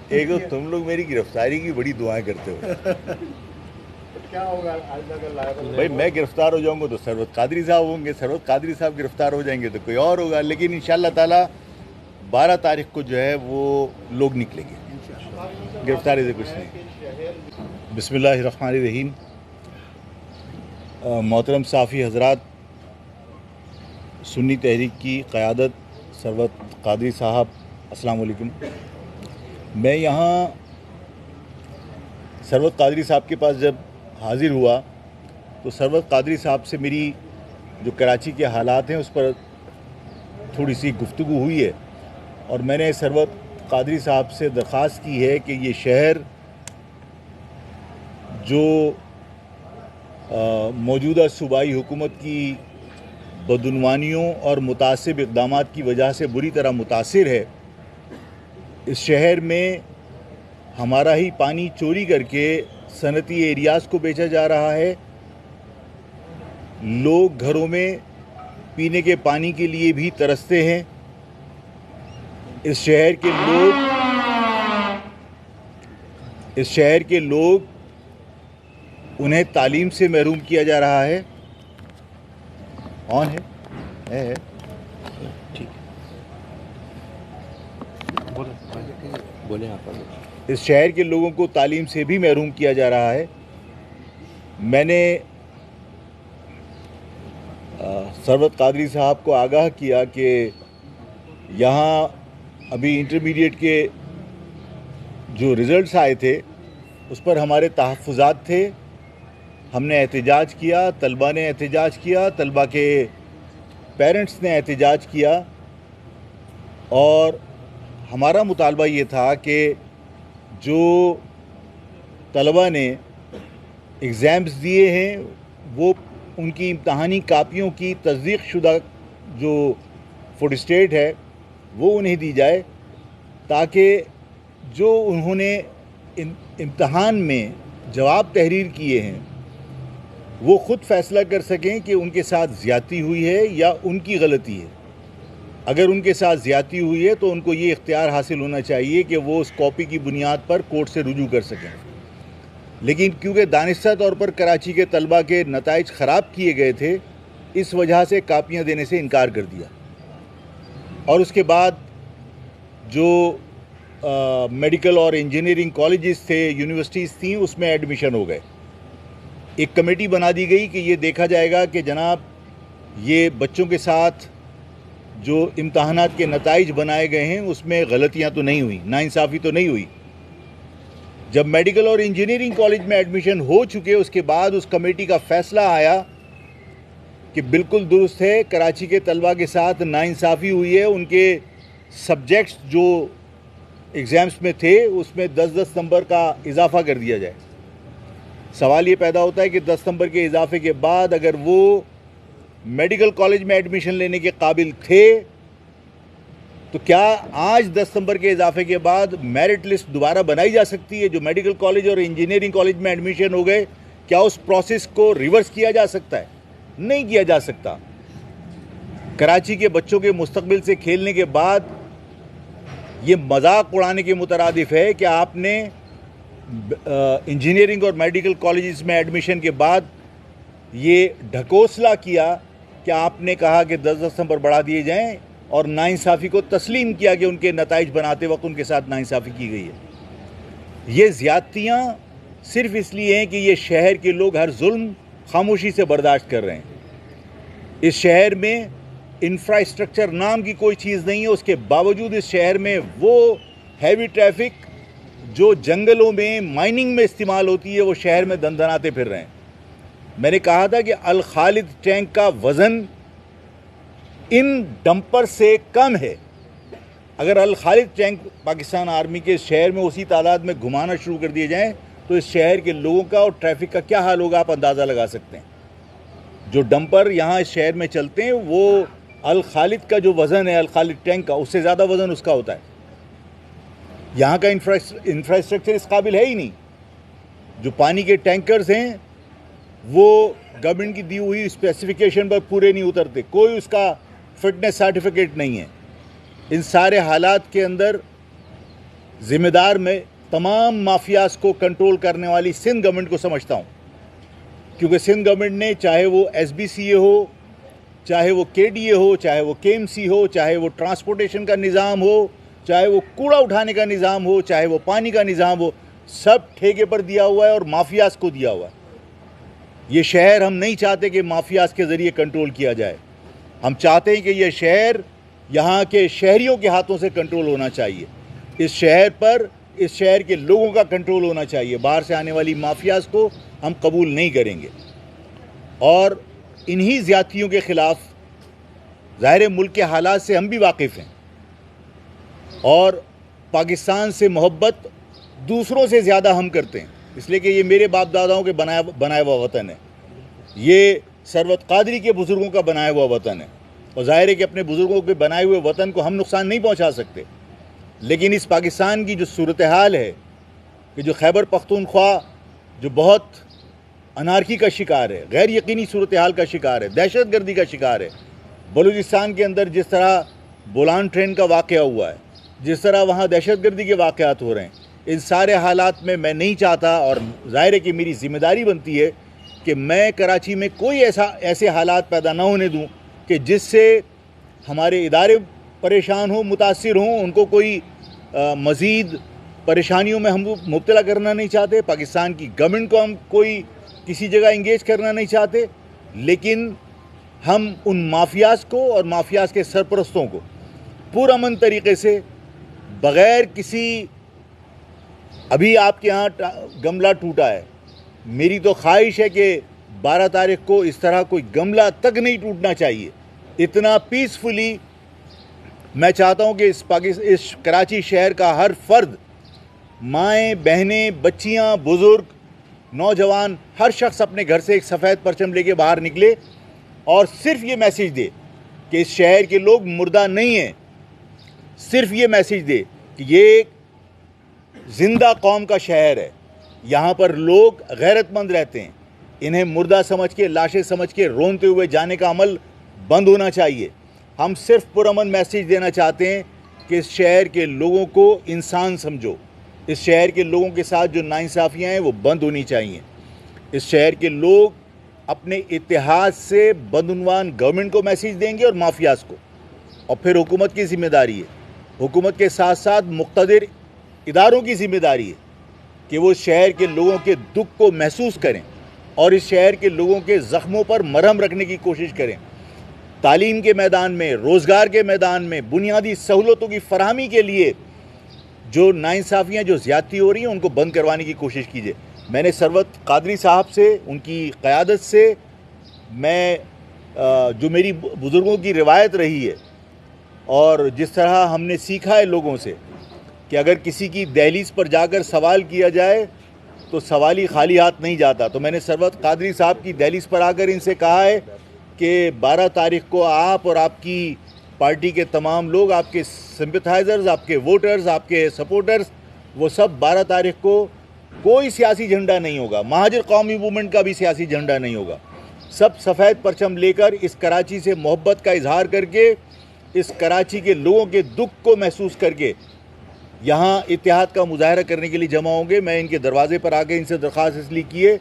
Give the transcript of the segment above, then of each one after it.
ایک تو تم لوگ میری گرفتاری کی بڑی دعائیں کرتے ہو. کیا ہوگا بھائی میں گرفتار ہو جاؤں گا تو سرورت قادری صاحب ہوں گے, سرورت قادری صاحب گرفتار ہو جائیں گے تو کوئی اور ہوگا, لیکن انشاءاللہ تعالی 12 تاریخ کو جو ہے وہ لوگ نکلیں گے. گرفتاری سے کچھ نہیں. بسم اللہ الرحمن الرحیم. محترم صحافی حضرات, سنی تحریک کی قیادت سرورت قادری صاحب, السلام علیکم. میں یہاں سرورت قادری صاحب کے پاس جب حاضر ہوا تو سرورت قادری صاحب سے میری جو کراچی کے حالات ہیں اس پر تھوڑی سی گفتگو ہوئی ہے, اور میں نے سرورت قادری صاحب سے درخواست کی ہے کہ یہ شہر جو موجودہ صوبائی حکومت کی بدعنوانیوں اور متعصب اقدامات کی وجہ سے بری طرح متاثر ہے, اس شہر میں ہمارا ہی پانی چوری کر کے صنعتی ایریاز کو بیچا جا رہا ہے. لوگ گھروں میں پینے کے پانی کے لیے بھی ترستے ہیں. اس شہر کے لوگ انہیں تعلیم سے محروم کیا جا رہا ہے. آن ہے ٹھیک بولیں آپ. اس شہر کے لوگوں کو تعلیم سے بھی محروم کیا جا رہا ہے. میں نے سرورت قادری صاحب کو آگاہ کیا کہ یہاں ابھی انٹرمیڈیٹ کے جو رزلٹس آئے تھے اس پر ہمارے تحفظات تھے. ہم نے احتجاج کیا, طلبہ نے احتجاج کیا, طلبہ کے پیرنٹس نے احتجاج کیا, اور ہمارا مطالبہ یہ تھا کہ جو طلبہ نے ایگزامز دیے ہیں وہ ان کی امتحانی کاپیوں کی تصدیق شدہ جو فوٹوسٹیٹ ہے وہ انہیں دی جائے, تاکہ جو انہوں نے امتحان میں جواب تحریر کیے ہیں وہ خود فیصلہ کر سکیں کہ ان کے ساتھ زیادتی ہوئی ہے یا ان کی غلطی ہے. اگر ان کے ساتھ زیادتی ہوئی ہے تو ان کو یہ اختیار حاصل ہونا چاہیے کہ وہ اس کاپی کی بنیاد پر کورٹ سے رجوع کر سکیں. لیکن کیونکہ دانستہ طور پر کراچی کے طلبہ کے نتائج خراب کیے گئے تھے, اس وجہ سے کاپیاں دینے سے انکار کر دیا, اور اس کے بعد جو میڈیکل اور انجینئرنگ کالجز تھے, یونیورسٹیز تھیں, اس میں ایڈمیشن ہو گئے. ایک کمیٹی بنا دی گئی کہ یہ دیکھا جائے گا کہ جناب یہ بچوں کے ساتھ جو امتحانات کے نتائج بنائے گئے ہیں اس میں غلطیاں تو نہیں ہوئی, ناانصافی تو نہیں ہوئی. جب میڈیکل اور انجینئرنگ کالج میں ایڈمیشن ہو چکے اس کے بعد اس کمیٹی کا فیصلہ آیا کہ بالکل درست ہے, کراچی کے طلبہ کے ساتھ ناانصافی ہوئی ہے. ان کے سبجیکٹس جو ایگزامس میں تھے اس میں 10 نمبر کا اضافہ کر دیا جائے. سوال یہ پیدا ہوتا ہے کہ 10 نمبر کے اضافے کے بعد اگر وہ میڈیکل کالج میں ایڈمیشن لینے کے قابل تھے تو کیا آج 10 نمبر کے اضافے کے بعد میرٹ لسٹ دوبارہ بنائی جا سکتی ہے؟ جو میڈیکل کالج اور انجینئرنگ کالج میں ایڈمیشن ہو گئے, کیا اس پروسیس کو ریورس کیا جا سکتا ہے؟ نہیں کیا جا سکتا. کراچی کے بچوں کے مستقبل سے کھیلنے کے بعد یہ مذاق اڑانے کے مترادف ہے کہ آپ نے انجینئرنگ اور میڈیکل کالجز میں ایڈمیشن کے بعد یہ ڈھکوسلا کیا کہ آپ نے کہا کہ 10 نمبر بڑھا دیے جائیں, اور ناانصافی کو تسلیم کیا کہ ان کے نتائج بناتے وقت ان کے ساتھ ناانصافی کی گئی ہے. یہ زیادتیاں صرف اس لیے ہیں کہ یہ شہر کے لوگ ہر ظلم خاموشی سے برداشت کر رہے ہیں. اس شہر میں انفراسٹرکچر نام کی کوئی چیز نہیں ہے, اس کے باوجود اس شہر میں وہ ہیوی ٹریفک جو جنگلوں میں مائننگ میں استعمال ہوتی ہے وہ شہر میں دندناتے پھر رہے ہیں. میں نے کہا تھا کہ الخالد ٹینک کا وزن ان ڈمپر سے کم ہے. اگر الخالد ٹینک پاکستان آرمی کے شہر میں اسی تعداد میں گھمانا شروع کر دیے جائیں تو اس شہر کے لوگوں کا اور ٹریفک کا کیا حال ہوگا آپ اندازہ لگا سکتے ہیں. جو ڈمپر یہاں اس شہر میں چلتے ہیں وہ الخالد کا جو وزن ہے الخالد ٹینک کا, اس سے زیادہ وزن اس کا ہوتا ہے. یہاں کا انفراسٹرکچر اس قابل ہے ہی نہیں. جو پانی کے ٹینکرز ہیں وہ گورنمنٹ کی دی ہوئی اسپیسیفیکیشن پر پورے نہیں اترتے, کوئی اس کا فٹنس سرٹیفکیٹ نہیں ہے. ان سارے حالات کے اندر ذمہ دار میں تمام مافیاز کو کنٹرول کرنے والی سندھ گورنمنٹ کو سمجھتا ہوں، کیونکہ سندھ گورنمنٹ نے چاہے وہ ایس بی سی اے ہو، چاہے وہ کے ڈی اے ہو، چاہے وہ کے ایم سی ہو، چاہے وہ ٹرانسپورٹیشن کا نظام ہو، چاہے وہ کوڑا اٹھانے کا نظام ہو، چاہے وہ پانی کا نظام ہو، سب ٹھیکے پر دیا ہوا ہے اور مافیاز کو دیا ہوا ہے۔ یہ شہر ہم نہیں چاہتے کہ مافیاز کے ذریعے کنٹرول کیا جائے، ہم چاہتے ہیں کہ یہ شہر یہاں کے شہریوں کے ہاتھوں سے کنٹرول ہونا چاہیے، اس شہر پر اس شہر کے لوگوں کا کنٹرول ہونا چاہیے، باہر سے آنے والی مافیاز کو ہم قبول نہیں کریں گے۔ اور انہی زیادتیوں کے خلاف ظاہر ملک کے حالات سے ہم بھی واقف ہیں، اور پاکستان سے محبت دوسروں سے زیادہ ہم کرتے ہیں، اس لیے کہ یہ میرے باپ داداؤں کے بنایا ہوا وطن ہے، یہ ثروت قادری کے بزرگوں کا بنایا ہوا وطن ہے، اور ظاہر ہے کہ اپنے بزرگوں کے بنائے ہوئے وطن کو ہم نقصان نہیں پہنچا سکتے، لیکن اس پاکستان کی جو صورتحال ہے کہ جو خیبر پختونخوا جو بہت انارکی کا شکار ہے، غیر یقینی صورتحال کا شکار ہے، دہشت گردی کا شکار ہے، بلوچستان کے اندر جس طرح بولان ٹرین کا واقعہ ہوا ہے، جس طرح وہاں دہشت گردی کے واقعات ہو رہے ہیں، ان سارے حالات میں میں نہیں چاہتا، اور ظاہر ہے کہ میری ذمہ داری بنتی ہے کہ میں کراچی میں کوئی ایسے حالات پیدا نہ ہونے دوں کہ جس سے ہمارے ادارے پریشان ہوں، متاثر ہوں، ان کو کوئی مزید پریشانیوں میں ہم مبتلا کرنا نہیں چاہتے، پاکستان کی گورنمنٹ کو ہم کوئی کسی جگہ انگیج کرنا نہیں چاہتے، لیکن ہم ان مافیاز کو اور مافیاز کے سرپرستوں کو پرامن طریقے سے بغیر کسی، ابھی آپ کے ہاں گملہ ٹوٹا ہے، میری تو خواہش ہے کہ 12 تاریخ کو اس طرح کوئی گملہ تک نہیں ٹوٹنا چاہیے، اتنا پیسفلی میں چاہتا ہوں کہ اس کراچی شہر کا ہر فرد، مائیں، بہنیں، بچیاں، بزرگ، نوجوان، ہر شخص اپنے گھر سے ایک سفید پرچم لے کے باہر نکلے اور صرف یہ میسیج دے کہ اس شہر کے لوگ مردہ نہیں ہیں، صرف یہ میسیج دے کہ یہ ایک زندہ قوم کا شہر ہے، یہاں پر لوگ غیرت مند رہتے ہیں، انہیں مردہ سمجھ کے، لاشیں سمجھ کے رونتے ہوئے جانے کا عمل بند ہونا چاہیے۔ ہم صرف پرامن میسیج دینا چاہتے ہیں کہ اس شہر کے لوگوں کو انسان سمجھو، اس شہر کے لوگوں کے ساتھ جو ناانصافیاں ہیں وہ بند ہونی چاہیے، اس شہر کے لوگ اپنے اتحاد سے بدعنوان گورنمنٹ کو میسیج دیں گے اور مافیاز کو، اور پھر حکومت کی ذمہ داری ہے، حکومت کے ساتھ ساتھ مقتدر اداروں کی ذمہ داری ہے کہ وہ شہر کے لوگوں کے دکھ کو محسوس کریں اور اس شہر کے لوگوں کے زخموں پر مرہم رکھنے کی کوشش کریں، تعلیم کے میدان میں، روزگار کے میدان میں، بنیادی سہولتوں کی فراہمی کے لیے جو ناانصافیاں، جو زیادتی ہو رہی ہیں، ان کو بند کروانے کی کوشش کیجیے۔ میں نے ثروت قادری صاحب سے، ان کی قیادت سے، میں جو میری بزرگوں کی روایت رہی ہے اور جس طرح ہم نے سیکھا ہے لوگوں سے کہ اگر کسی کی دہلیز پر جا کر سوال کیا جائے تو سوالی خالی ہاتھ نہیں جاتا، تو میں نے ثروت قادری صاحب کی دہلیز پر آ کر ان سے کہا ہے کہ 12 تاریخ کو آپ اور آپ کی پارٹی کے تمام لوگ، آپ کے سمپتھائزرز، آپ کے ووٹرز، آپ کے سپورٹرز، وہ سب 12 تاریخ کو کوئی سیاسی جھنڈا نہیں ہوگا، مہاجر قومی موومنٹ کا بھی سیاسی جھنڈا نہیں ہوگا، سب سفید پرچم لے کر اس کراچی سے محبت کا اظہار کر کے، اس کراچی کے لوگوں کے دکھ کو محسوس کر کے یہاں اتحاد کا مظاہرہ کرنے کے لیے جمع ہوں گے۔ میں ان کے دروازے پر آ کے ان سے درخواست اس لیے کی ہے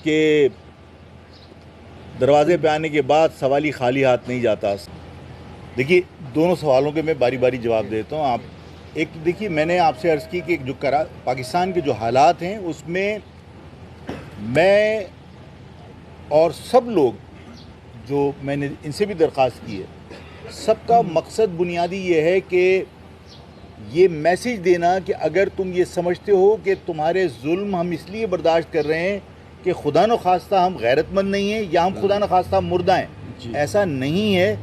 کہ دروازے پہ آنے کے بعد سوالی خالی ہاتھ نہیں جاتا۔ دیکھیے، دونوں سوالوں کے میں باری باری جواب دیتا ہوں۔ آپ ایک دیکھیے، میں نے آپ سے عرض کی کہ جو پاکستان کے جو حالات ہیں اس میں میں اور سب لوگ جو میں نے ان سے بھی درخواست کی ہے، سب کا مقصد بنیادی یہ ہے کہ یہ میسیج دینا کہ اگر تم یہ سمجھتے ہو کہ تمہارے ظلم ہم اس لیے برداشت کر رہے ہیں کہ خدا نخواستہ ہم غیرت مند نہیں ہیں یا ہم خدا نخواستہ مردہ ہیں، ایسا نہیں ہے۔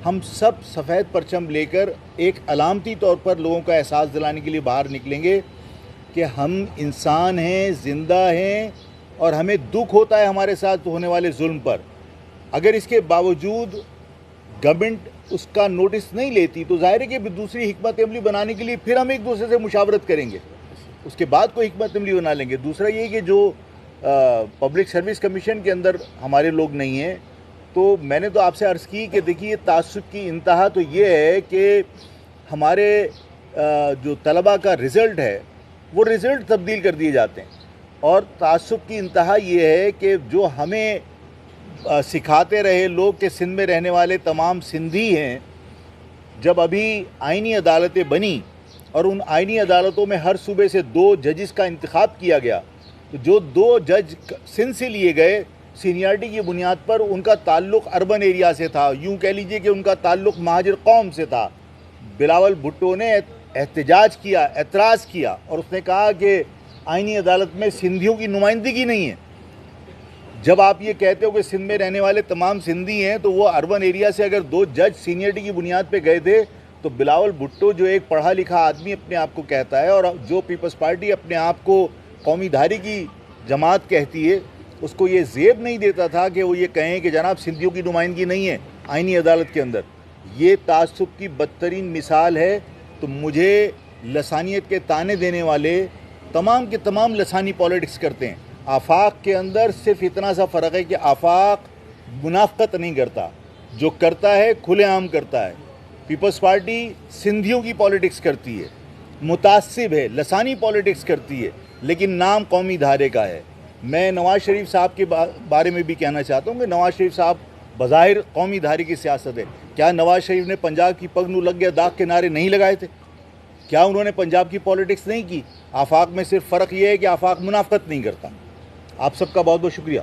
ہم سب سفید پرچم لے کر ایک علامتی طور پر لوگوں کا احساس دلانے کے لیے باہر نکلیں گے کہ ہم انسان ہیں، زندہ ہیں، اور ہمیں دکھ ہوتا ہے ہمارے ساتھ ہونے والے ظلم پر۔ اگر اس کے باوجود گورنمنٹ اس کا نوٹس نہیں لیتی تو ظاہر ہے کہ دوسری حکمت عملی بنانے کے لیے پھر ہم ایک دوسرے سے مشاورت کریں گے، اس کے بعد کوئی حکمت عملی بنا لیں گے۔ دوسرا یہ کہ جو پبلک سروس کمیشن کے اندر ہمارے لوگ نہیں ہیں، تو میں نے تو آپ سے عرض کی کہ دیکھیے، تعصب کی انتہا تو یہ ہے کہ ہمارے جو طلبہ کا رزلٹ ہے وہ رزلٹ تبدیل کر دیے جاتے ہیں. اور تعصب کی انتہا یہ ہے کہ جو ہمیں سکھاتے رہے لوگ کہ سندھ میں رہنے والے تمام سندھی ہیں، جب ابھی آئینی عدالتیں بنی اور ان آئینی عدالتوں میں ہر صوبے سے 2 ججز کا انتخاب کیا گیا، تو جو 2 جج سندھ سے لیے گئے سینئرٹی کی بنیاد پر ان کا تعلق اربن ایریا سے تھا، یوں کہہ لیجئے کہ ان کا تعلق مہاجر قوم سے تھا. بلاول بھٹو نے احتجاج کیا، اعتراض کیا، اور اس نے کہا کہ آئینی عدالت میں سندھیوں کی نمائندگی نہیں ہے. جب آپ یہ کہتے ہو کہ سندھ میں رہنے والے تمام سندھی ہیں، تو وہ اربن ایریا سے اگر 2 جج سینئرٹی کی بنیاد پہ گئے تھے، تو بلاول بھٹو جو ایک پڑھا لکھا آدمی اپنے آپ کو کہتا ہے، اور جو پیپلز پارٹی اپنے آپ کو قومی دھاری کی جماعت کہتی ہے، اس کو یہ زیب نہیں دیتا تھا کہ وہ یہ کہیں کہ جناب سندھیوں کی نمائندگی نہیں ہے آئینی عدالت کے اندر. یہ تعصب کی بدترین مثال ہے. تو مجھے لسانیت کے تانے دینے والے تمام کے تمام لسانی پالیٹکس کرتے ہیں. آفاق کے اندر صرف اتنا سا فرق ہے کہ آفاق منافقت نہیں کرتا، جو کرتا ہے کھلے عام کرتا ہے. پیپلز پارٹی سندھیوں کی پالیٹکس کرتی ہے، متعصب ہے، لسانی پالیٹکس کرتی ہے، لیکن نام قومی دھارے کا ہے. میں نواز شریف صاحب کے بارے میں بھی کہنا چاہتا ہوں کہ نواز شریف صاحب بظاہر قومی دھاری کی سیاست ہے. کیا نواز شریف نے پنجاب کی پگ نو لگ گیا داغ کے نعرے نہیں لگائے تھے؟ کیا انہوں نے پنجاب کی پالیٹکس نہیں کی؟ آفاق میں صرف فرق یہ ہے کہ آفاق منافقت نہیں کرتا. آپ سب کا بہت بہت شکریہ.